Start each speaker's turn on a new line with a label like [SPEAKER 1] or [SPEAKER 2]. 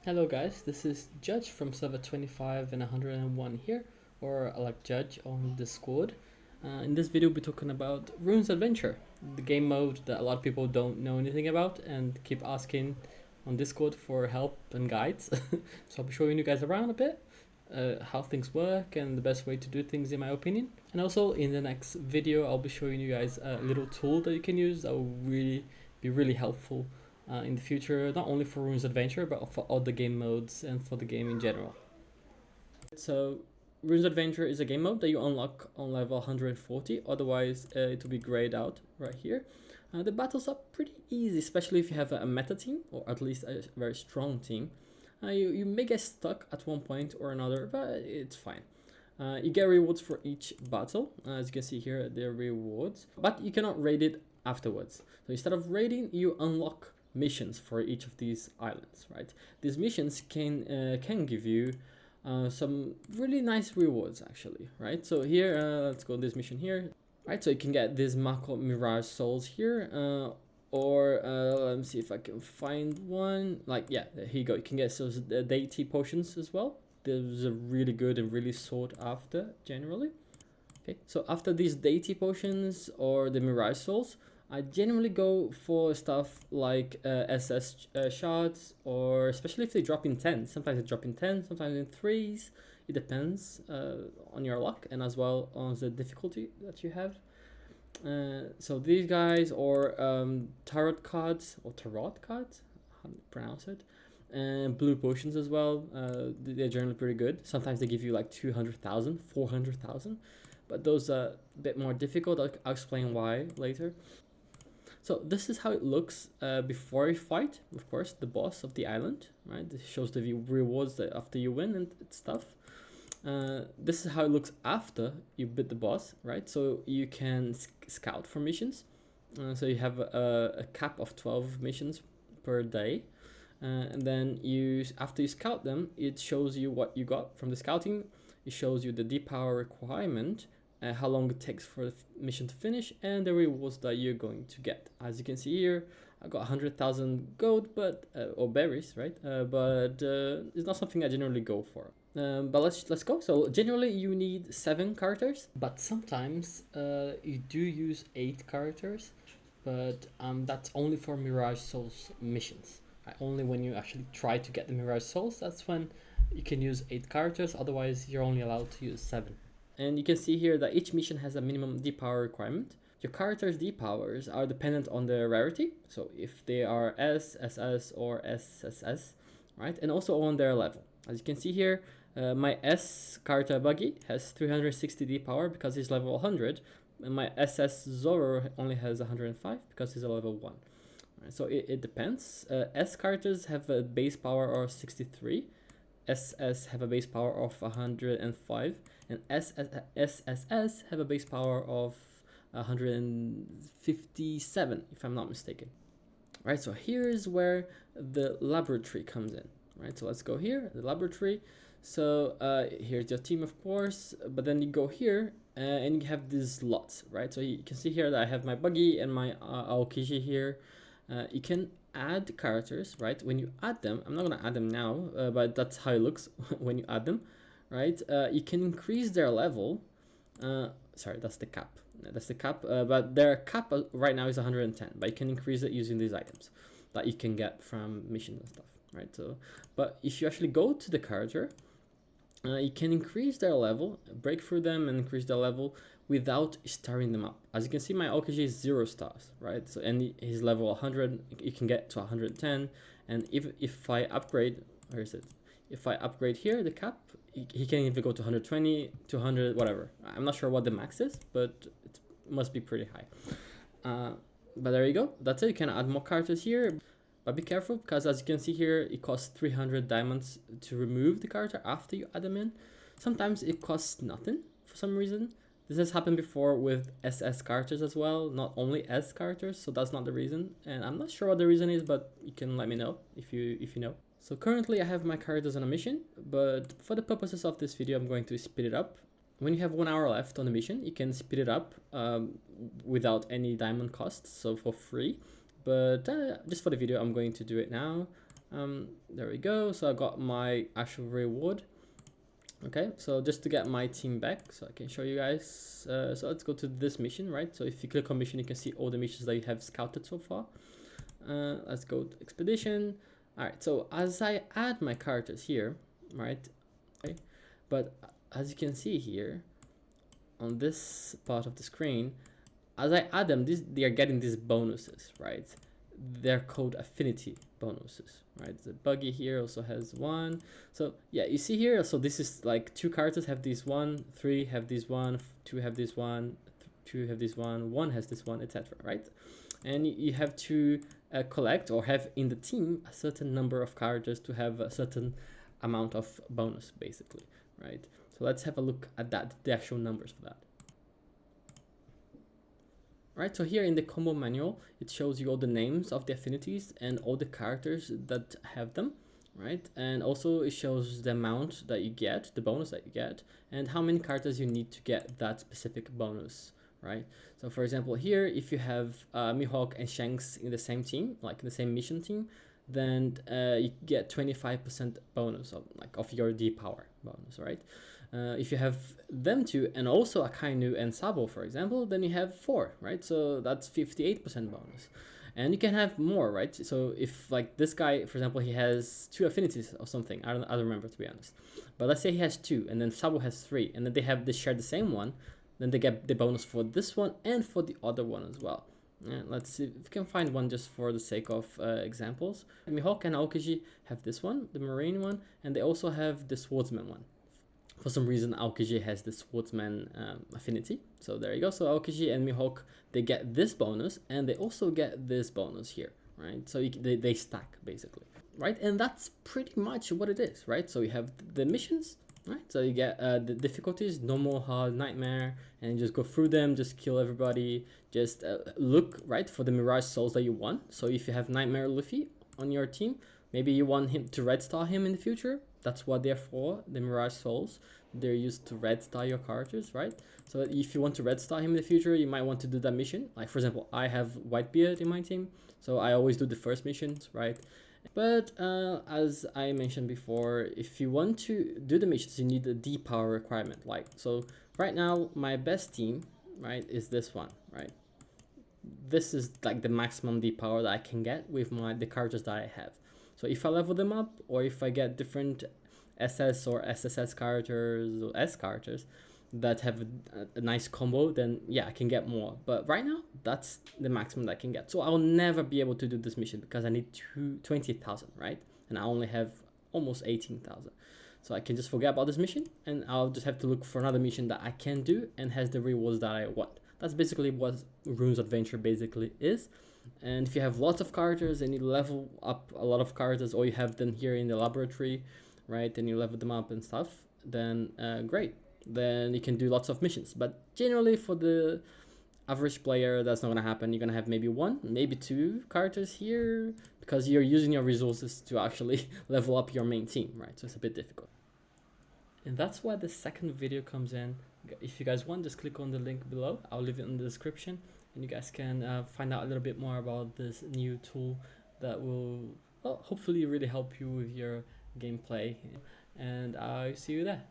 [SPEAKER 1] Hello guys, this is Judge from server 25 and 101 here, or like Judge on Discord. In this video we'll be talking about Runes Adventure, the game mode that a lot of people don't know anything about and keep asking on Discord for help and guides. So I'll be showing you guys around a bit, how things work and the best way to do things in my opinion. And also in the next video I'll be showing you guys a little tool that you can use that will be really helpful in the future, not only for Runes Adventure, but for all the game modes and for the game in general. So Runes Adventure is a game mode that you unlock on level 140, otherwise it will be grayed out right here. The battles are pretty easy, especially if you have a meta team, or at least a very strong team. You may get stuck at one point or another, but it's fine. You get rewards for each battle. As you can see here, they're rewards, but you cannot raid it afterwards. So instead of raiding, you unlock missions for each of these islands, right? These missions can give you some really nice rewards actually, right? So here, let's go this mission here, right? So you can get this Mako Mirage Souls here, or let me see if I can find one. Like, yeah, here you go. You can get those deity potions as well. Those are really good and really sought after generally. Okay, so after these deity potions or the Mirage Souls, I generally go for stuff like SS shards, or especially if they drop in 10. Sometimes they drop in 10, sometimes in 3s. It depends on your luck and as well on the difficulty that you have. So these guys, or tarot cards, or tarot cards, how do you pronounce it? And blue potions as well. They're generally pretty good. Sometimes they give you like 200,000, 400,000, but those are a bit more difficult. I'll explain why later. So this is how it looks before you fight, of course, the boss of the island, right? This shows the rewards that after you win and stuff. This is how it looks after you beat the boss, right? So you can scout for missions. So you have a cap of 12 missions per day. And then after you scout them, it shows you what you got from the scouting. It shows you the D-power requirement, how long it takes for the mission to finish, and the rewards that you're going to get. As you can see here, I got 100,000 gold, but or berries, right? But it's not something I generally go for. But let's go. So generally you need 7 characters, but sometimes you do use 8 characters, but that's only for Mirage Souls missions. Only when you actually try to get the Mirage Souls, that's when you can use 8 characters. Otherwise, you're only allowed to use 7. And you can see here that each mission has a minimum D-power requirement. Your character's D-powers are dependent on the rarity, so if they are S, SS, or SSS, right? And also on their level. As you can see here, my S character Buggy has 360 D-power because he's level 100, and my SS Zoro only has 105 because he's a level 1. Right, so it depends. S characters have a base power of 63. SS have a base power of 105, and SSS have a base power of 157, if I'm not mistaken. Right, so here's where the laboratory comes in. Right, so let's go here, the laboratory. So here's your team, of course, but then you go here and you have these slots, right? So you can see here that I have my Buggy and my Aokiji here. You can add characters, right? When you add them, I'm not gonna add them now, but that's how it looks when you add them, right? You can increase their level. Sorry, that's the cap. That's the cap, but their cap right now is 110, but you can increase it using these items that you can get from missions and stuff, right? So, but if you actually go to the character, you can increase their level, break through them and increase their level without starring them up. As you can see, my OKG is 0 stars, right? So, and he's level 100, you can get to 110. And if I upgrade, where is it? If I upgrade here, the cap, he can even go to 120, 200, whatever. I'm not sure what the max is, but it must be pretty high. But there you go, that's it. You can add more characters here. But be careful, because as you can see here, it costs 300 diamonds to remove the character after you add them in. Sometimes it costs nothing for some reason. This has happened before with SS characters as well, not only S characters, so that's not the reason. And I'm not sure what the reason is, but you can let me know if you know. So currently I have my characters on a mission, but for the purposes of this video, I'm going to speed it up. When you have 1 hour left on the mission, you can speed it up without any diamond costs, so for free. But just for the video, I'm going to do it now. There we go. So I got my actual reward. Okay, so just to get my team back, so I can show you guys. So let's go to this mission, right? So if you click on mission, you can see all the missions that you have scouted so far. Let's go to expedition. All right, so as I add my characters here, right? Okay, but as you can see here on this part of the screen, as I add them, they are getting these bonuses, right? They're called affinity bonuses, right? The buggy here also has one. So yeah, you see here, so this is like 2 characters have this one, 3 have this one, 2 have this one, 2 have this one has this one, etc., right? And you have to collect or have in the team a certain number of characters to have a certain amount of bonus, basically, right? So let's have a look at that, the actual numbers for that. Right, so here in the combo manual, it shows you all the names of the affinities and all the characters that have them, right? And also it shows the amount that you get, the bonus that you get, and how many characters you need to get that specific bonus, right? So for example, here, if you have Mihawk and Shanks in the same team, like in the same mission team, then you get 25% bonus of your D power bonus, right? If you have them two and also Akainu and Sabo, for example, then you have 4, right? So that's 58% bonus. And you can have more, right? So if like this guy, for example, he has 2 affinities or something, I don't remember, to be honest. But let's say he has 2 and then Sabo has 3 and then they share the same one, then they get the bonus for this one and for the other one as well. Let's see if we can find one just for the sake of examples. Mihawk and Aokiji have this one, the Marine one, and they also have the Swordsman one. For some reason, Aokiji has the Swordsman affinity. So there you go. So Aokiji and Mihawk, they get this bonus, and they also get this bonus here, right? So they stack, basically, right? And that's pretty much what it is, right? So you have the missions, right? So you get the difficulties, normal, hard, nightmare, and just go through them, just kill everybody, just look, right, for the Mirage Souls that you want. So if you have Nightmare Luffy on your team, maybe you want him to red star him in the future. That's what they're for, the Mirage Souls. They're used to red star your characters, right? So if you want to red star him in the future, you might want to do that mission. Like, for example, I have Whitebeard in my team, so I always do the first missions, right? But as I mentioned before, if you want to do the missions, you need a D power requirement. Like, so right now, my best team, right, is this one, right? This is like the maximum D power that I can get with the characters that I have. So if I level them up, or if I get different SS or SSS characters or S characters that have a nice combo, then yeah, I can get more. But right now, that's the maximum that I can get. So I'll never be able to do this mission because I need 20,000, right? And I only have almost 18,000. So I can just forget about this mission, and I'll just have to look for another mission that I can do and has the rewards that I want. That's basically what Runes Adventure basically is. And if you have lots of characters and you level up a lot of characters, or you have them here in the laboratory, right, and you level them up and stuff, then great. Then you can do lots of missions. But generally for the average player, that's not going to happen. You're going to have maybe 1, maybe 2 characters here because you're using your resources to actually level up your main team, right? So it's a bit difficult. And that's why the second video comes in. If you guys want, just click on the link below. I'll leave it in the description, and you guys can find out a little bit more about this new tool that will, well, hopefully really help you with your gameplay. And I'll see you there.